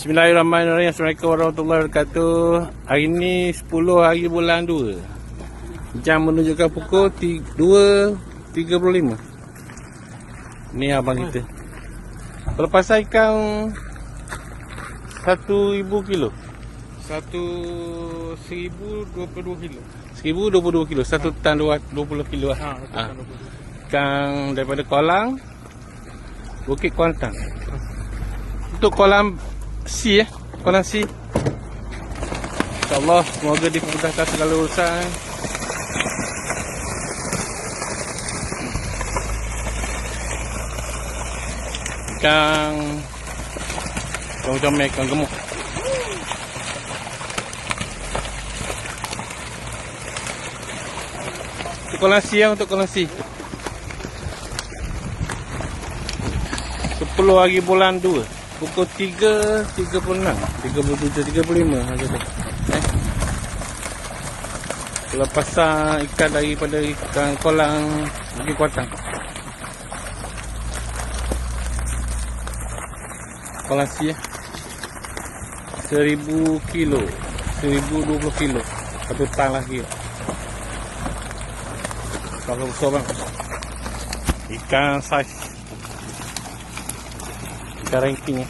Bismillahirrahmanirrahim. Assalamualaikum warahmatullahi wabarakatuh. Hari ni 10 hari bulan 2. Jam menunjukkan pukul 2.35. Ni abang kita. Pelepasan ikan 1,000 kilo. 1,022 kilo. 1,022 kilo. 1 tan 20 kilo lah. Ikan daripada kolam Bukit Kuantan. Untuk kolam C kolam C. InsyaAllah semoga dipermudahkan segala urusan. Ikan comel, ikan gemuk. Untuk kolam C untuk kolam C. 10 hari bulan 2. Pukul 3.36, 37, 35 macam tu. Pelepasan ikan daripada ikan kolam Bukit Kuantan. Kolam C 1,000 kilo, 1,020 kilo. 1 tan lagi. Kalau besar bang. Ikan saiz. Ranking ni.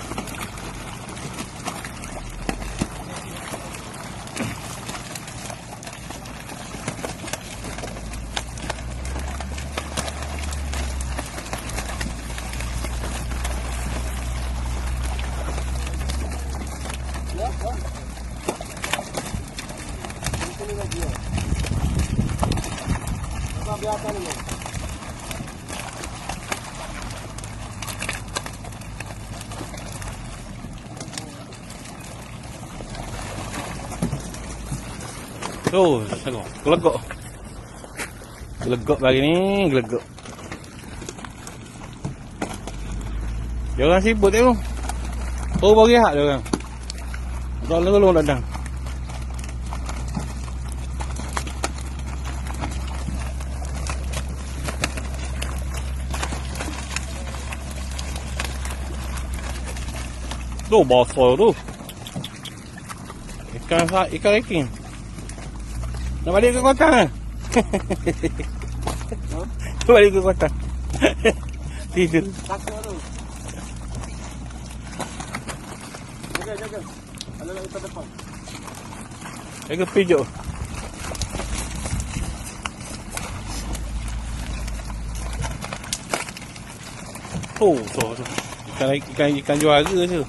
Oh, tengok. Gelegok. Gelegok pagi ni, gelegok. Dia orang sibuk tengok. Oh, bagi hak dia orang. Tolong datang. Tu bosol tu. Ikan ranking. Nak balik ke Kuantan kan? Nak balik ke Kuantan. Tidur. Takut tu. Jaga. Kalau nak ke depan. Jaga pijak. Oh, tu. Ikan juara tu.